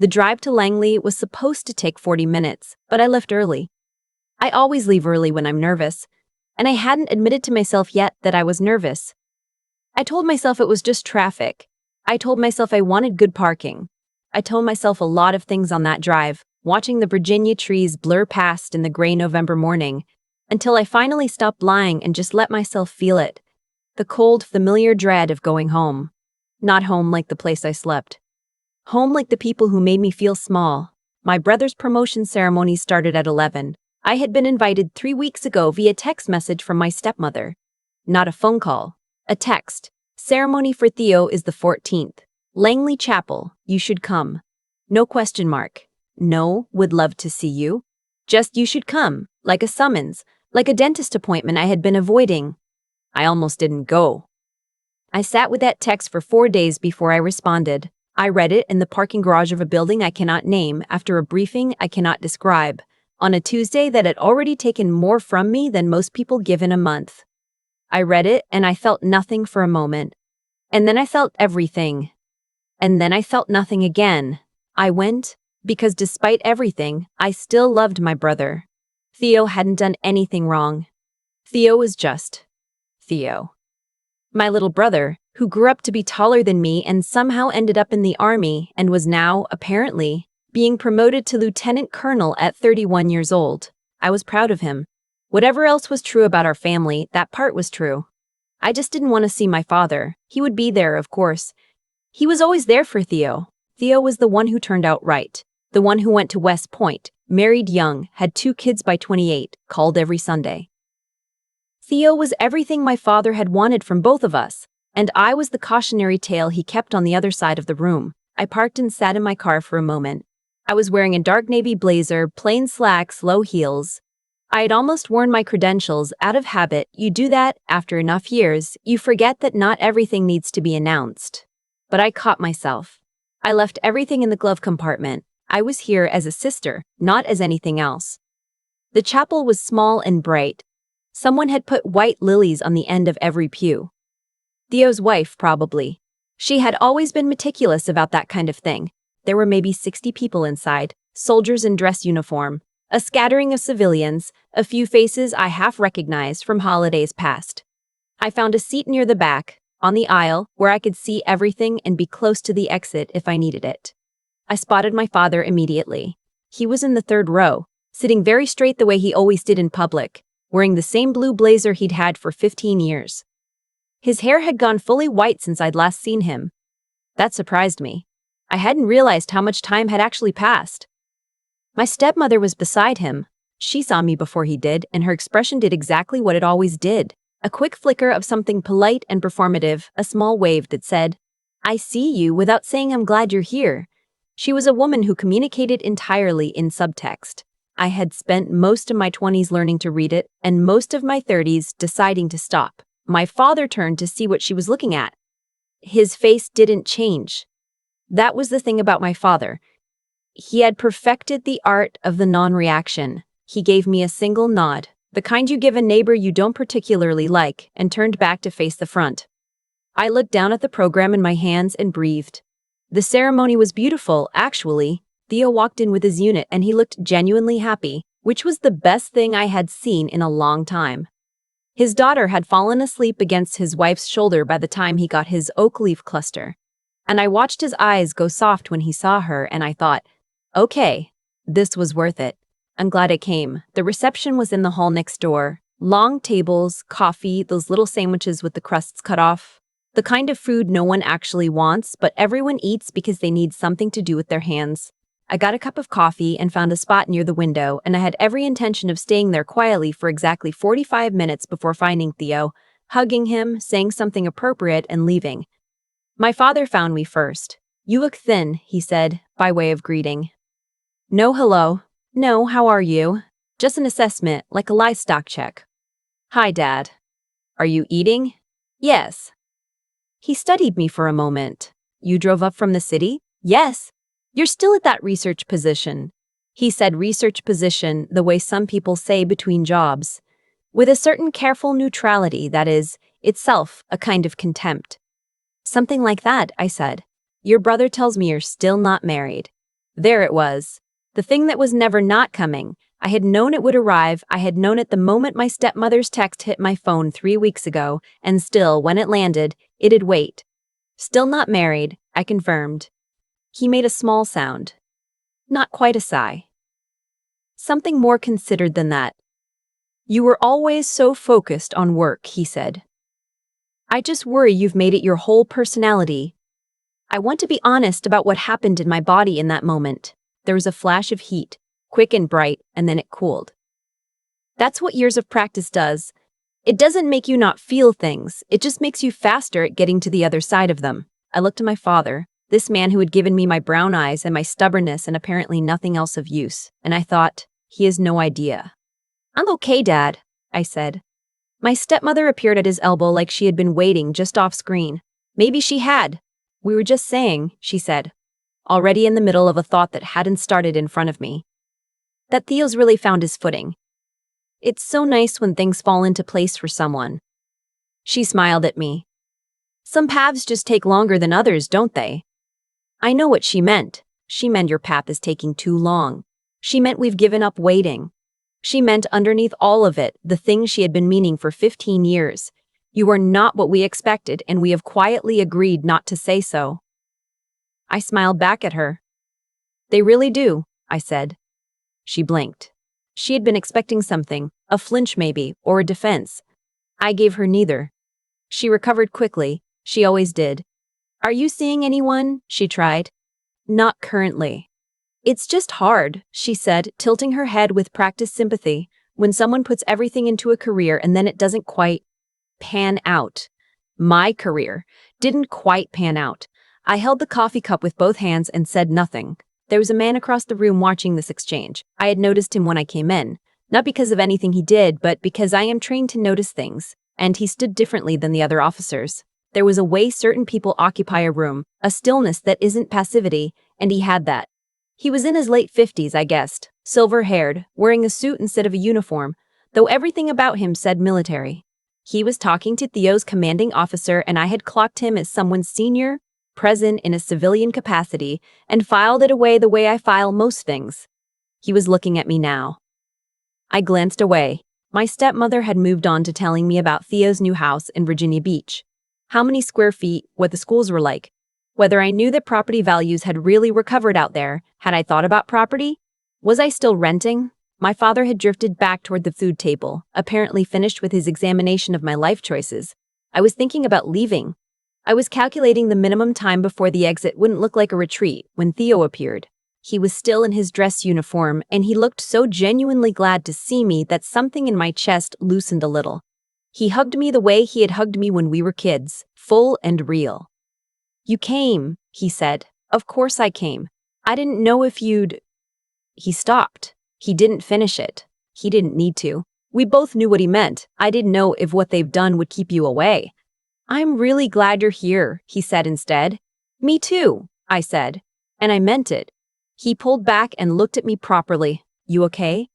The drive to Langley was supposed to take 40 minutes, but I left early. I always leave early when I'm nervous, and I hadn't admitted to myself yet that I was nervous. I told myself it was just traffic. I told myself I wanted good parking. I told myself a lot of things on that drive, watching the Virginia trees blur past in the gray November morning, until I finally stopped lying and just let myself feel it. The cold, familiar dread of going home. Not home like the place I slept. Home like the people who made me feel small. My brother's promotion ceremony started at 11. I had been invited 3 weeks ago via text message from my stepmother. Not a phone call. A text. Ceremony for Theo is the 14th. Langley Chapel, you should come. No question mark. No, would love to see you. Just you should come, like a summons, like a dentist appointment I had been avoiding. I almost didn't go. I sat with that text for 4 days before I responded. I read it in the parking garage of a building I cannot name after a briefing I cannot describe, on a Tuesday that had already taken more from me than most people give in a month. I read it and I felt nothing for a moment. And then I felt everything. And then I felt nothing again. I went, because despite everything, I still loved my brother. Theo hadn't done anything wrong. Theo was just Theo. My little brother, who grew up to be taller than me and somehow ended up in the army and was now, apparently, being promoted to lieutenant colonel at 31 years old. I was proud of him. Whatever else was true about our family, that part was true. I just didn't want to see my father. He would be there, of course. He was always there for Theo. Theo was the one who turned out right. The one who went to West Point, married young, had 2 kids by 28, called every Sunday. Theo was everything my father had wanted from both of us, and I was the cautionary tale he kept on the other side of the room. I parked and sat in my car for a moment. I was wearing a dark navy blazer, plain slacks, low heels. I had almost worn my credentials out of habit. You do that after enough years, you forget that not everything needs to be announced. But I caught myself. I left everything in the glove compartment. I was here as a sister, not as anything else. The chapel was small and bright. Someone had put white lilies on the end of every pew. Theo's wife, probably. She had always been meticulous about that kind of thing. There were maybe 60 people inside, soldiers in dress uniform, a scattering of civilians, a few faces I half recognized from holidays past. I found a seat near the back, on the aisle, where I could see everything and be close to the exit if I needed it. I spotted my father immediately. He was in the 3rd row, sitting very straight the way he always did in public, wearing the same blue blazer he'd had for 15 years. His hair had gone fully white since I'd last seen him. That surprised me. I hadn't realized how much time had actually passed. My stepmother was beside him. She saw me before he did, and her expression did exactly what it always did. A quick flicker of something polite and performative, a small wave that said, "I see you," without saying "I'm glad you're here." She was a woman who communicated entirely in subtext. I had spent most of my 20s learning to read it, and most of my 30s deciding to stop. My father turned to see what she was looking at. His face didn't change. That was the thing about my father. He had perfected the art of the non-reaction. He gave me a single nod, the kind you give a neighbor you don't particularly like, and turned back to face the front. I looked down at the program in my hands and breathed. The ceremony was beautiful, actually. Theo walked in with his unit and he looked genuinely happy, which was the best thing I had seen in a long time. His daughter had fallen asleep against his wife's shoulder by the time he got his oak leaf cluster. And I watched his eyes go soft when he saw her, and I thought, okay, this was worth it. I'm glad it came. The reception was in the hall next door. Long tables, coffee, those little sandwiches with the crusts cut off. The kind of food no one actually wants, but everyone eats because they need something to do with their hands. I got a cup of coffee and found a spot near the window, and I had every intention of staying there quietly for exactly 45 minutes before finding Theo, hugging him, saying something appropriate, and leaving. My father found me first. "You look thin," he said, by way of greeting. "No hello. No, how are you? Just an assessment, like a livestock check." "Hi, Dad. Are you eating?" "Yes." He studied me for a moment. "You drove up from the city?" "Yes." "You're still at that research position." He said research position the way some people say between jobs, with a certain careful neutrality that is, itself, a kind of contempt. "Something like that," I said. "Your brother tells me you're still not married." There it was. The thing that was never not coming. I had known it would arrive. I had known it the moment my stepmother's text hit my phone 3 weeks ago, and still, when it landed, it'd wait. Still not married, I confirmed. He made a small sound. Not quite a sigh. Something more considered than that. You were always so focused on work, he said. I just worry you've made it your whole personality. I want to be honest about what happened in my body in that moment. There was a flash of heat, quick and bright, and then it cooled. That's what years of practice does. It doesn't make you not feel things, it just makes you faster at getting to the other side of them. I looked at my father, this man who had given me my brown eyes and my stubbornness and apparently nothing else of use, and I thought, he has no idea. I'm okay, Dad, I said. My stepmother appeared at his elbow like she had been waiting just off screen. Maybe she had. We were just saying, she said, already in the middle of a thought that hadn't started in front of me. That Theo's really found his footing. It's so nice when things fall into place for someone. She smiled at me. Some paths just take longer than others, don't they? I know what she meant. She meant your path is taking too long. She meant we've given up waiting. She meant underneath all of it, the thing she had been meaning for 15 years. You are not what we expected, and we have quietly agreed not to say so. I smiled back at her. They really do, I said. She blinked. She had been expecting something, a flinch maybe, or a defense. I gave her neither. She recovered quickly. She always did. Are you seeing anyone? She tried. Not currently. It's just hard, she said, tilting her head with practiced sympathy, when someone puts everything into a career and then it doesn't quite pan out. My career didn't quite pan out. I held the coffee cup with both hands and said nothing. There was a man across the room watching this exchange. I had noticed him when I came in, not because of anything he did, but because I am trained to notice things, and he stood differently than the other officers. There was a way certain people occupy a room, a stillness that isn't passivity, and he had that. He was in his late 50s, I guessed, silver-haired, wearing a suit instead of a uniform, though everything about him said military. He was talking to Theo's commanding officer, and I had clocked him as someone senior, present in a civilian capacity, and filed it away the way I file most things. He was looking at me now. I glanced away. My stepmother had moved on to telling me about Theo's new house in Virginia Beach. How many square feet, what the schools were like. Whether I knew that property values had really recovered out there, had I thought about property? Was I still renting? My father had drifted back toward the food table, apparently finished with his examination of my life choices. I was thinking about leaving. I was calculating the minimum time before the exit wouldn't look like a retreat when Theo appeared. He was still in his dress uniform, and he looked so genuinely glad to see me that something in my chest loosened a little. He hugged me the way he had hugged me when we were kids, full and real. You came, he said. Of course I came. I didn't know if you'd... He stopped. He didn't finish it. He didn't need to. We both knew what he meant. I didn't know if what they've done would keep you away. I'm really glad you're here, he said instead. Me too, I said. And I meant it. He pulled back and looked at me properly. You okay?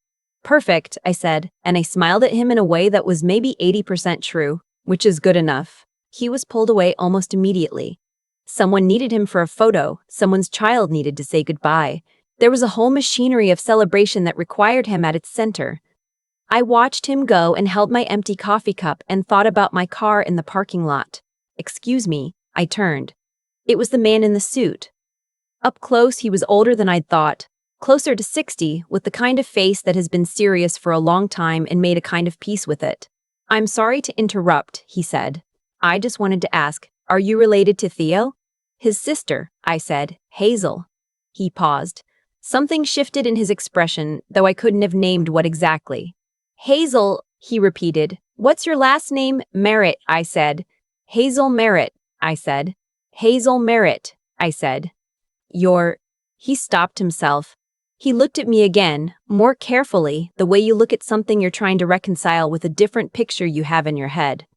Perfect, I said, and I smiled at him in a way that was maybe 80% true, which is good enough. He was pulled away almost immediately. Someone needed him for a photo. Someone's child needed to say goodbye. There was a whole machinery of celebration that required him at its center. I watched him go and held my empty coffee cup and thought about my car in the parking lot. Excuse me, I turned. It was the man in the suit. Up close, he was older than I'd thought, closer to 60, with the kind of face that has been serious for a long time and made a kind of peace with it. I'm sorry to interrupt, he said. I just wanted to ask, are you related to Theo? His sister, I said, Hazel. He paused. Something shifted in his expression, though I couldn't have named what exactly. Hazel, he repeated. What's your last name? Merritt, I said. Hazel Merritt, I said. Hazel Merritt, I said. He stopped himself. He looked at me again, more carefully, the way you look at something you're trying to reconcile with a different picture you have in your head.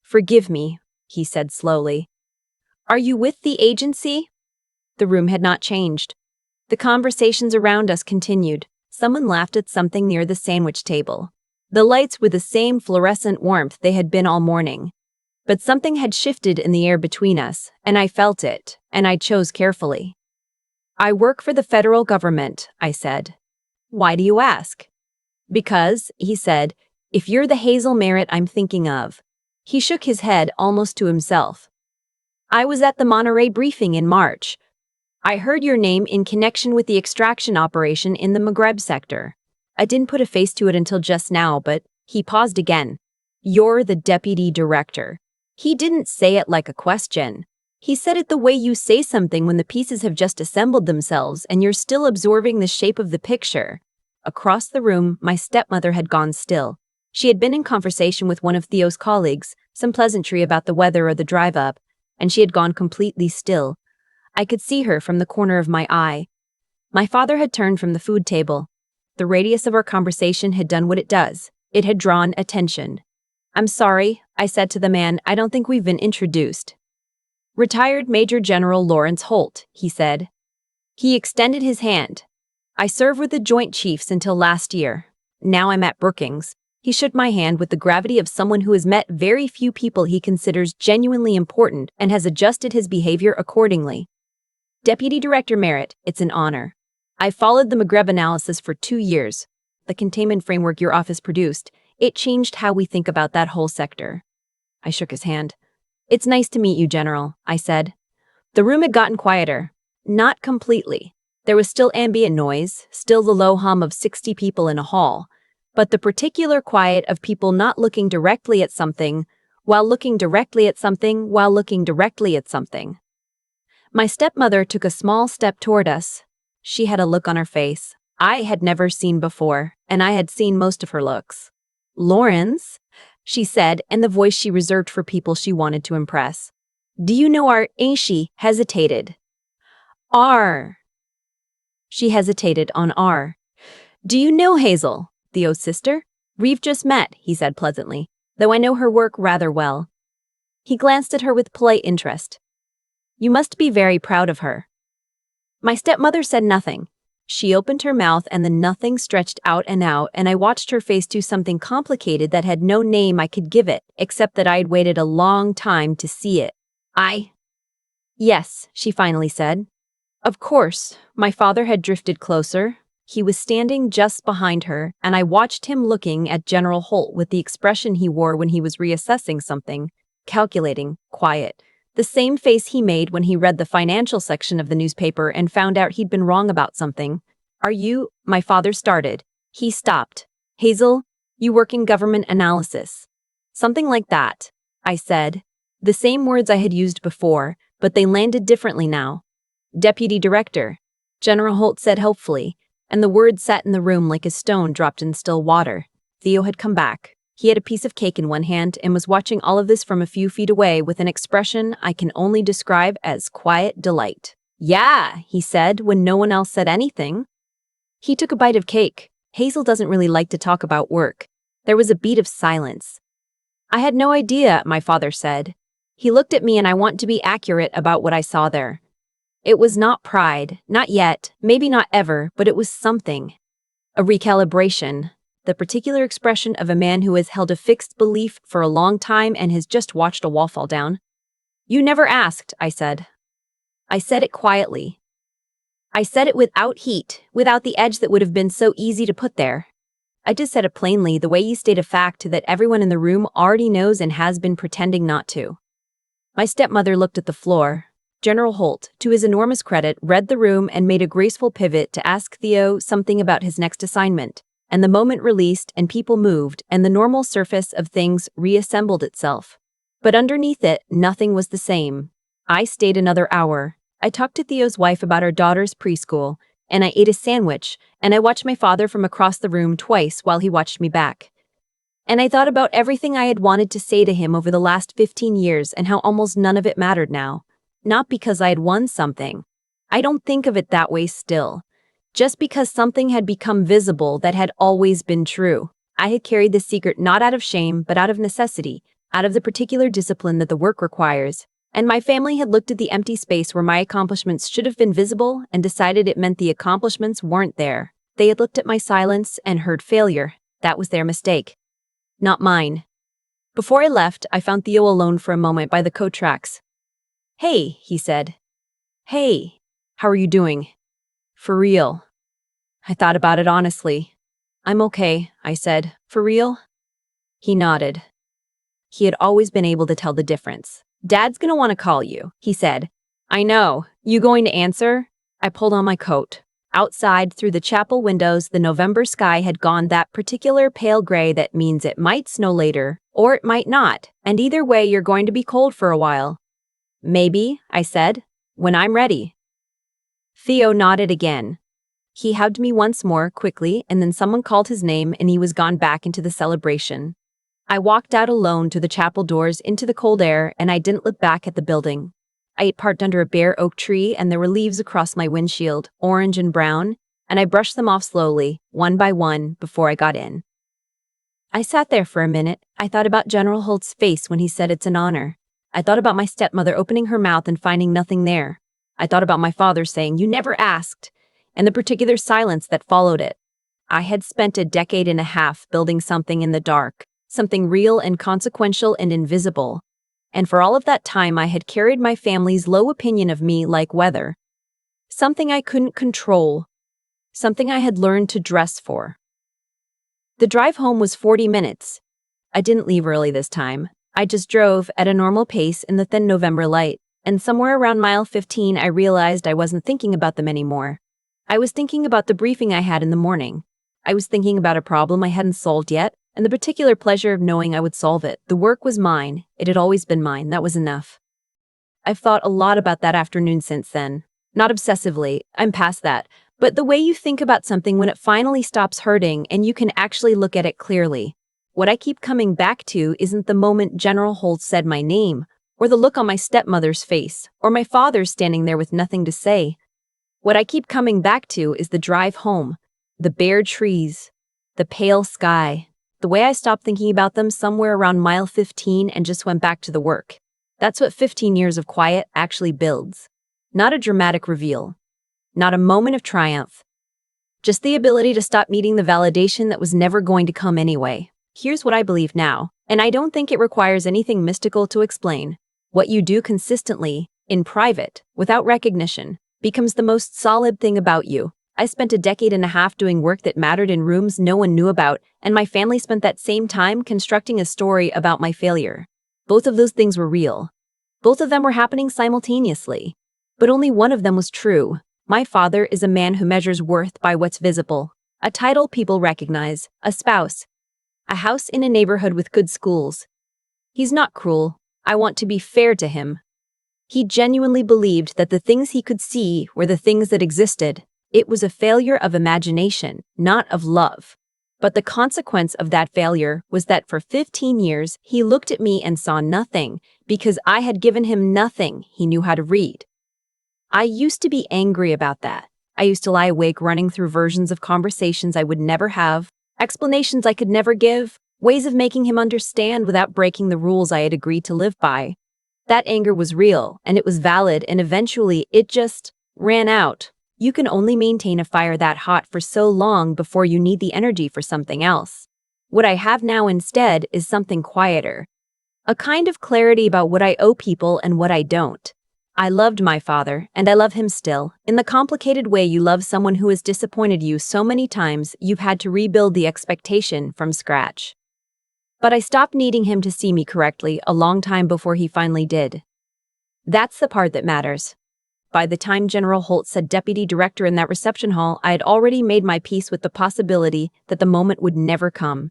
Forgive me, he said slowly. Are you with the agency? The room had not changed. The conversations around us continued. Someone laughed at something near the sandwich table. The lights were the same fluorescent warmth they had been all morning. But something had shifted in the air between us, and I felt it, and I chose carefully. I work for the federal government, I said. Why do you ask? Because, he said, if you're the Hazel Merritt I'm thinking of. He shook his head almost to himself. I was at the Monterey briefing in March. I heard your name in connection with the extraction operation in the Maghreb sector. I didn't put a face to it until just now, but he paused again. You're the deputy director. He didn't say it like a question. He said it the way you say something when the pieces have just assembled themselves and you're still absorbing the shape of the picture. Across the room, my stepmother had gone still. She had been in conversation with one of Theo's colleagues, some pleasantry about the weather or the drive up, and she had gone completely still. I could see her from the corner of my eye. My father had turned from the food table. The radius of our conversation had done what it does. It had drawn attention. I'm sorry, I said to the man, I don't think we've been introduced. Retired Major General Lawrence Holt, he said. He extended his hand. I served with the Joint Chiefs until last year. Now I'm at Brookings. He shook my hand with the gravity of someone who has met very few people he considers genuinely important and has adjusted his behavior accordingly. Deputy Director Merritt, it's an honor. I followed the Maghreb analysis for 2 years. The containment framework your office produced, it changed how we think about that whole sector. I shook his hand. It's nice to meet you, General, I said. The room had gotten quieter. Not completely. There was still ambient noise, still the low hum of 60 people in a hall, but the particular quiet of people not looking directly at something, while looking directly at something, while looking directly at something. My stepmother took a small step toward us. She had a look on her face I had never seen before, and I had seen most of her looks. Lawrence, she said, in the voice she reserved for people she wanted to impress. Do you know our She hesitated. R. She hesitated on R. Do you know Hazel, Theo's sister? We've just met, he said pleasantly, though I know her work rather well. He glanced at her with polite interest. You must be very proud of her. My stepmother said nothing. She opened her mouth and the nothing stretched out, and I watched her face do something complicated that had no name I could give it, except that I'd waited a long time to see it. Yes, she finally said. Of course, my father had drifted closer. He was standing just behind her, and I watched him looking at General Holt with the expression he wore when he was reassessing something, calculating, quiet. The same face he made when he read the financial section of the newspaper and found out he'd been wrong about something. Are you? My father started. He stopped. Hazel, you work in government analysis. Something like that, I said. The same words I had used before, but they landed differently now. Deputy Director, General Holt said hopefully, and the words sat in the room like a stone dropped in still water. Theo had come back. He had a piece of cake in one hand and was watching all of this from a few feet away with an expression I can only describe as quiet delight. Yeah, he said when no one else said anything. He took a bite of cake. Hazel doesn't really like to talk about work. There was a beat of silence. I had no idea, my father said. He looked at me and I want to be accurate about what I saw there. It was not pride, not yet, maybe not ever, but it was something. A recalibration. The particular expression of a man who has held a fixed belief for a long time and has just watched a wall fall down. You never asked, I said. I said it quietly. I said it without heat, without the edge that would have been so easy to put there. I just said it plainly, the way you state a fact that everyone in the room already knows and has been pretending not to. My stepmother looked at the floor. General Holt, to his enormous credit, read the room and made a graceful pivot to ask Theo something about his next assignment. And the moment released and people moved and the normal surface of things reassembled itself. But underneath it, nothing was the same. I stayed another hour. I talked to Theo's wife about our daughter's preschool, and I ate a sandwich, and I watched my father from across the room twice while he watched me back. And I thought about everything I had wanted to say to him over the last 15 years and how almost none of it mattered now. Not because I had won something. I don't think of it that way still. Just because something had become visible that had always been true. I had carried this secret not out of shame, but out of necessity, out of the particular discipline that the work requires. And my family had looked at the empty space where my accomplishments should have been visible and decided it meant the accomplishments weren't there. They had looked at my silence and heard failure. That was their mistake. Not mine. Before I left, I found Theo alone for a moment by the coat tracks. Hey, he said. Hey, how are you doing? For real. I thought about it honestly. I'm okay, I said. For real? He nodded. He had always been able to tell the difference. Dad's gonna want to call you, he said. I know. You going to answer? I pulled on my coat. Outside, through the chapel windows, the November sky had gone that particular pale gray that means it might snow later, or it might not, and either way you're going to be cold for a while. Maybe, I said, when I'm ready. Theo nodded again. He hugged me once more, quickly, and then someone called his name and he was gone back into the celebration. I walked out alone to the chapel doors into the cold air, and I didn't look back at the building. I had parked under a bare oak tree, and there were leaves across my windshield, orange and brown, and I brushed them off slowly, one by one, before I got in. I sat there for a minute. I thought about General Holt's face when he said it's an honor. I thought about my stepmother opening her mouth and finding nothing there. I thought about my father saying, "You never asked," and the particular silence that followed it. I had spent a decade and a half building something in the dark, something real and consequential and invisible. And for all of that time I had carried my family's low opinion of me like weather. Something I couldn't control. Something I had learned to dress for. The drive home was 40 minutes. I didn't leave early this time. I just drove at a normal pace in the thin November light, and somewhere around mile 15 I realized I wasn't thinking about them anymore. I was thinking about the briefing I had in the morning. I was thinking about a problem I hadn't solved yet, and the particular pleasure of knowing I would solve it. The work was mine. It had always been mine. That was enough. I've thought a lot about that afternoon since then. Not obsessively. I'm past that. But the way you think about something when it finally stops hurting and you can actually look at it clearly. What I keep coming back to isn't the moment General Holt said my name, or the look on my stepmother's face, or my father standing there with nothing to say. What I keep coming back to is the drive home, the bare trees, the pale sky. The way I stopped thinking about them somewhere around mile 15 and just went back to the work. That's what 15 years of quiet actually builds. Not a dramatic reveal. Not a moment of triumph. Just the ability to stop needing the validation that was never going to come anyway. Here's what I believe now, and I don't think it requires anything mystical to explain. What you do consistently, in private, without recognition, becomes the most solid thing about you. I spent a decade and a half doing work that mattered in rooms no one knew about, and my family spent that same time constructing a story about my failure. Both of those things were real. Both of them were happening simultaneously. But only one of them was true. My father is a man who measures worth by what's visible. A title people recognize, a spouse, a house in a neighborhood with good schools. He's not cruel. I want to be fair to him. He genuinely believed that the things he could see were the things that existed. It was a failure of imagination, not of love. But the consequence of that failure was that for 15 years, he looked at me and saw nothing, because I had given him nothing he knew how to read. I used to be angry about that. I used to lie awake running through versions of conversations I would never have, explanations I could never give, ways of making him understand without breaking the rules I had agreed to live by. That anger was real, and it was valid, and eventually it just ran out. You can only maintain a fire that hot for so long before you need the energy for something else. What I have now instead is something quieter. A kind of clarity about what I owe people and what I don't. I loved my father, and I love him still, in the complicated way you love someone who has disappointed you so many times you've had to rebuild the expectation from scratch. But I stopped needing him to see me correctly a long time before he finally did. That's the part that matters. By the time General Holt said deputy director in that reception hall, I had already made my peace with the possibility that the moment would never come.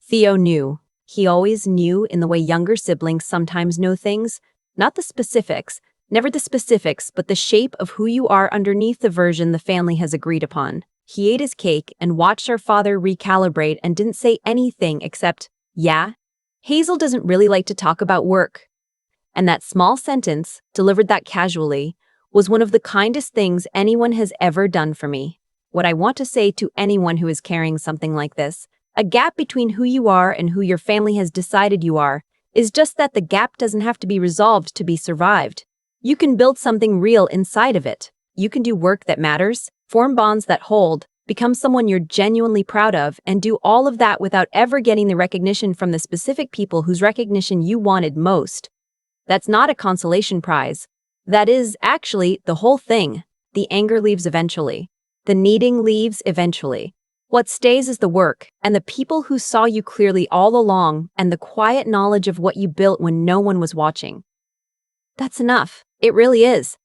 Theo knew. He always knew in the way younger siblings sometimes know things. Not the specifics, never the specifics, but the shape of who you are underneath the version the family has agreed upon. He ate his cake and watched our father recalibrate and didn't say anything except, "Yeah, Hazel doesn't really like to talk about work." And that small sentence, delivered that casually, was one of the kindest things anyone has ever done for me. What I want to say to anyone who is carrying something like this, a gap between who you are and who your family has decided you are, is just that the gap doesn't have to be resolved to be survived. You can build something real inside of it. You can do work that matters, form bonds that hold, become someone you're genuinely proud of, and do all of that without ever getting the recognition from the specific people whose recognition you wanted most. That's not a consolation prize. That is, actually, the whole thing. The anger leaves eventually. The needing leaves eventually. What stays is the work, and the people who saw you clearly all along, and the quiet knowledge of what you built when no one was watching. That's enough. It really is.